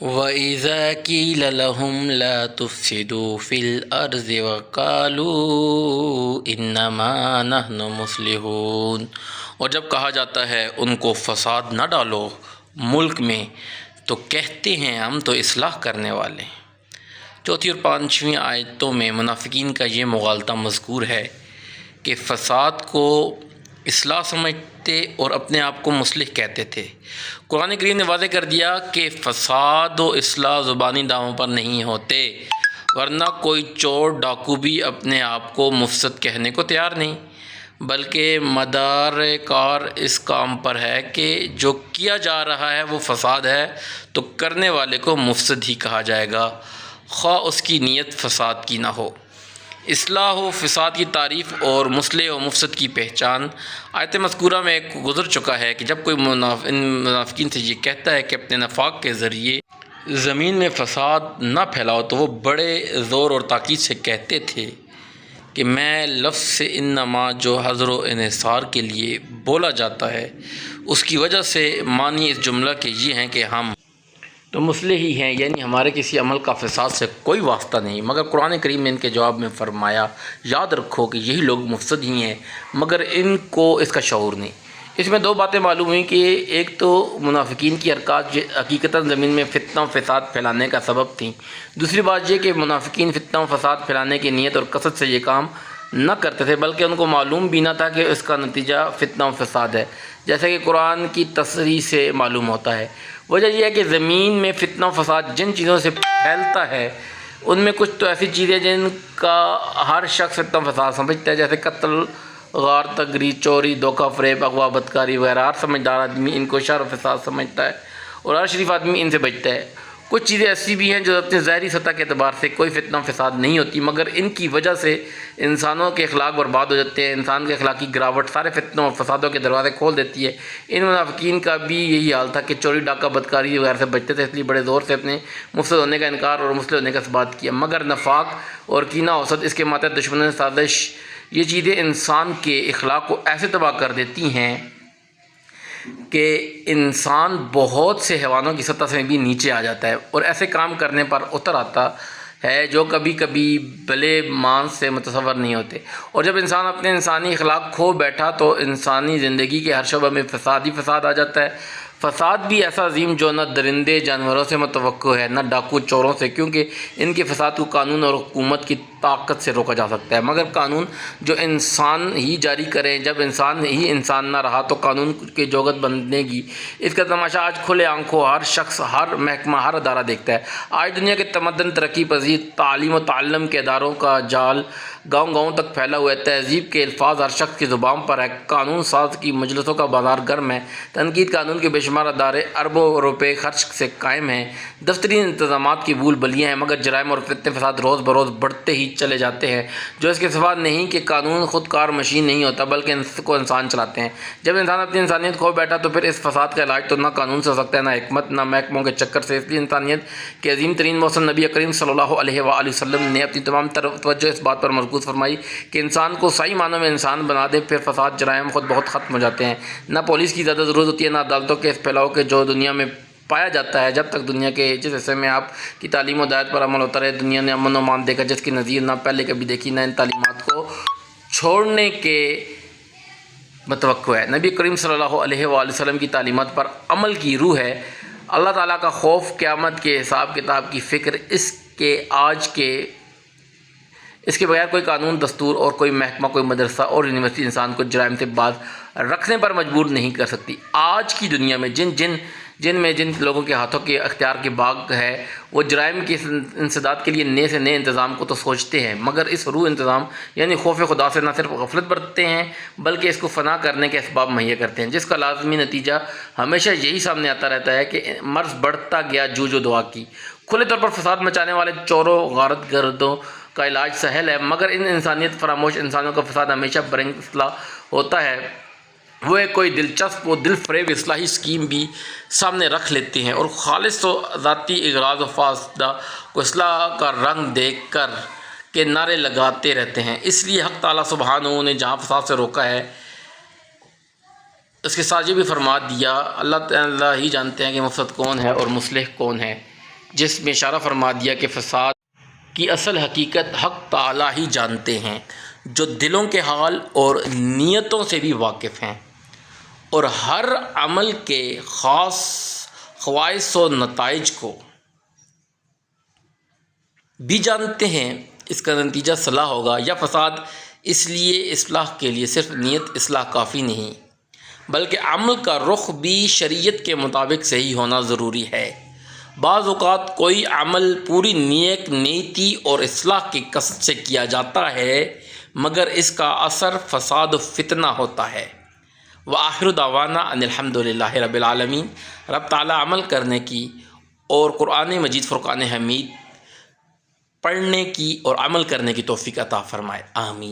وَإِذَا قِيلَ لَهُمْ لَا تُفْسِدُوا فِي الْأَرْضِ وَقَالُوا إِنَّمَا نَحْنُ مُصْلِحُونَ، اور جب کہا جاتا ہے ان کو فساد نہ ڈالو ملک میں تو کہتے ہیں ہم تو اصلاح کرنے والے ہیں۔ چوتھی اور پانچویں آیتوں میں منافقین کا یہ مغالطہ مذکور ہے کہ فساد کو اصلاح سمجھتے اور اپنے آپ کو مصلح کہتے تھے۔ قرآن کریم نے واضح کر دیا کہ فساد و اصلاح زبانی دعووں پر نہیں ہوتے، ورنہ کوئی چور ڈاکو بھی اپنے آپ کو مفسد کہنے کو تیار نہیں، بلکہ مدار کار اس کام پر ہے کہ جو کیا جا رہا ہے وہ فساد ہے تو کرنے والے کو مفسد ہی کہا جائے گا، خواہ اس کی نیت فساد کی نہ ہو۔ اصلاح و فساد کی تعریف اور مصلح و مفسد کی پہچان آیت مذکورہ میں گزر چکا ہے کہ جب کوئی منافقین سے یہ کہتا ہے کہ اپنے نفاق کے ذریعے زمین میں فساد نہ پھیلاؤ تو وہ بڑے زور اور تاکید سے کہتے تھے کہ میں لفظ سے انما جو حذر و انحصار کے لیے بولا جاتا ہے اس کی وجہ سے معنی اس جملہ کے یہ ہیں کہ ہم تو مصلح ہی ہیں، یعنی ہمارے کسی عمل کا فساد سے کوئی واسطہ نہیں۔ مگر قرآن کریم نے ان کے جواب میں فرمایا یاد رکھو کہ یہی لوگ مفسد ہی ہیں، مگر ان کو اس کا شعور نہیں۔ اس میں دو باتیں معلوم ہوئیں کہ ایک تو منافقین کی حرکات حقیقتاً زمین میں فتنہ و فساد پھیلانے کا سبب تھیں، دوسری بات یہ کہ منافقین فتنہ و فساد پھیلانے کی نیت اور قصد سے یہ کام نہ کرتے تھے، بلکہ ان کو معلوم بھی نہ تھا کہ اس کا نتیجہ فتنہ و فساد ہے، جیسا کہ قرآن کی تصریح سے معلوم ہوتا ہے۔ وجہ یہ ہے کہ زمین میں فتنہ و فساد جن چیزوں سے پھیلتا ہے ان میں کچھ تو ایسی چیزیں جن کا ہر شخص فتنہ و فساد سمجھتا ہے، جیسے قتل، غار تگری، چوری، دھوکہ فریب، اغوا، بدکاری وغیرہ۔ ہر سمجھدار آدمی ان کو شر و فساد سمجھتا ہے اور ہر شریف آدمی ان سے بچتا ہے۔ کچھ چیزیں ایسی بھی ہیں جو اپنے ظاہری سطح کے اعتبار سے کوئی فتنہ و فساد نہیں ہوتی، مگر ان کی وجہ سے انسانوں کے اخلاق برباد ہو جاتے ہیں، انسان کے اخلاقی گراوٹ سارے فتنوں اور فسادوں کے دروازے کھول دیتی ہے۔ ان منافقین کا بھی یہی حال تھا کہ چوری، ڈاکہ، بدکاری وغیرہ سے بچتے تھے، اس لیے بڑے زور سے اپنے مفسد ہونے کا انکار اور مصلح ہونے کا اثبات کیا، مگر نفاق اور کینہ حسد، اس کے ماتحت دشمنوں نے سازش، یہ چیزیں انسان کے اخلاق کو ایسے تباہ کر دیتی ہیں کہ انسان بہت سے حیوانوں کی سطح سے بھی نیچے آ جاتا ہے اور ایسے کام کرنے پر اتر آتا ہے جو کبھی کبھی بھلے مانس سے متصور نہیں ہوتے۔ اور جب انسان اپنے انسانی اخلاق کھو بیٹھا تو انسانی زندگی کے ہر شعبہ میں فساد ہی فساد آ جاتا ہے۔ فساد بھی ایسا عظیم جو نہ درندے جانوروں سے متوقع ہے، نہ ڈاکو چوروں سے، کیونکہ ان کے فساد کو قانون اور حکومت کی طاقت سے روکا جا سکتا ہے، مگر قانون جو انسان ہی جاری کریں، جب انسان ہی انسان نہ رہا تو قانون کے جوگت بننے گی۔ اس کا تماشا آج کھلے آنکھوں ہر شخص، ہر محکمہ، ہر ادارہ دیکھتا ہے۔ آج دنیا کے تمدن، ترقی پذیر تعلیم و تعلم کے اداروں کا جال گاؤں گاؤں تک پھیلا ہوا ہے، تہذیب کے الفاظ ہر شخص کی زبان پر ہے، قانون ساز کی مجلسوں کا بازار گرم ہے، تنقید قانون کے بے شمار ادارے اربوں روپے خرچ سے قائم ہیں، دفتری انتظامات کی بھول بھلیاں ہیں، مگر جرائم اور فتنے فساد روز بروز بڑھتے ہی چلے جاتے ہیں، جو اس کے سوا نہیں کہ قانون خود کار مشین نہیں ہوتا بلکہ اس کو انسان چلاتے ہیں۔ جب انسان اپنی انسانیت کھو بیٹھا تو پھر اس فساد کا علاج تو نہ قانون سے ہو سکتا ہے، نہ حکمت، نہ محکموں کے چکر سے۔ اس لیے انسانیت کے عظیم ترین محسن نبی کریم صلی اللہ علیہ وآلہ وسلم نے اپنی تمام توجہ اس بات پر مرکوز فرمائی کہ انسان کو صحیح معنوں میں انسان بنا دے، پھر فساد، جرائم خود بہت ختم ہو جاتے ہیں۔ نہ پولیس کی زیادہ ضرورت ہوتی ہے، نہ عدالتوں کے اس پھیلاؤ کے جو دنیا میں پایا جاتا ہے۔ جب تک دنیا کے جس حصے میں آپ کی تعلیم و ہدایت پر عمل ہوتا رہے، دنیا نے امن و امان دیکھا جس کی نظیر نہ پہلے کبھی دیکھی، نہ ان تعلیمات کو چھوڑنے کے متوقع ہے۔ نبی کریم صلی اللہ علیہ وآلہ وسلم کی تعلیمات پر عمل کی روح ہے اللہ تعالیٰ کا خوف، قیامت کے حساب کتاب کی فکر۔ اس کے بغیر کوئی قانون، دستور اور کوئی محکمہ، کوئی مدرسہ اور یونیورسٹی انسان کو جرائم سے باز رکھنے پر مجبور نہیں کر سکتی۔ آج کی دنیا میں جن لوگوں کے ہاتھوں کے اختیار کے باغ ہے وہ جرائم کے انسداد کے لیے نئے سے نئے انتظام کو تو سوچتے ہیں، مگر اس روح انتظام یعنی خوف خدا سے نہ صرف غفلت برتتے ہیں بلکہ اس کو فنا کرنے کے اسباب مہیا کرتے ہیں، جس کا لازمی نتیجہ ہمیشہ یہی سامنے آتا رہتا ہے کہ مرض بڑھتا گیا جوج و دعا کی۔ کھلے طور پر فساد مچانے والے چوروں، غارت گردوں کا علاج سہل ہے، مگر ان انسانیت فراموش انسانوں کا فساد ہمیشہ برنگ اصلاح ہوتا ہے۔ وہ ایک کوئی دلچسپ و دل فریب اصلاحی اسکیم بھی سامنے رکھ لیتے ہیں اور خالص و ذاتی اغراض و فاسدہ کو اصلاح کا رنگ دیکھ کر کے نعرے لگاتے رہتے ہیں۔ اس لیے حق تعالیٰ سبحانہ نے جہاں فساد سے روکا ہے اس کے ساتھ یہ بھی فرما دیا، اللہ تعالیٰ ہی جانتے ہیں کہ مفسد کون ہے اور مصلح کون ہے۔ جس میں اشارہ فرما دیا کہ فساد کی اصل حقیقت حق تعالیٰ ہی جانتے ہیں، جو دلوں کے حال اور نیتوں سے بھی واقف ہیں، اور ہر عمل کے خاص خواص و نتائج کو بھی جانتے ہیں۔ اس کا نتیجہ صلاح ہوگا یا فساد۔ اس لیے اصلاح کے لیے صرف نیت اصلاح کافی نہیں، بلکہ عمل کا رخ بھی شریعت کے مطابق صحیح ہونا ضروری ہے۔ بعض اوقات کوئی عمل پوری نیک نیتی اور اصلاح کی قصد سے کیا جاتا ہے، مگر اس کا اثر فساد و فتنہ ہوتا ہے۔ وآخر دعوانا ان الحمد للہ رب العالمین۔ رب تعالیٰ عمل کرنے کی اور قرآن مجید فرقان حمید پڑھنے کی اور عمل کرنے کی توفیق عطا فرمائے، آمین۔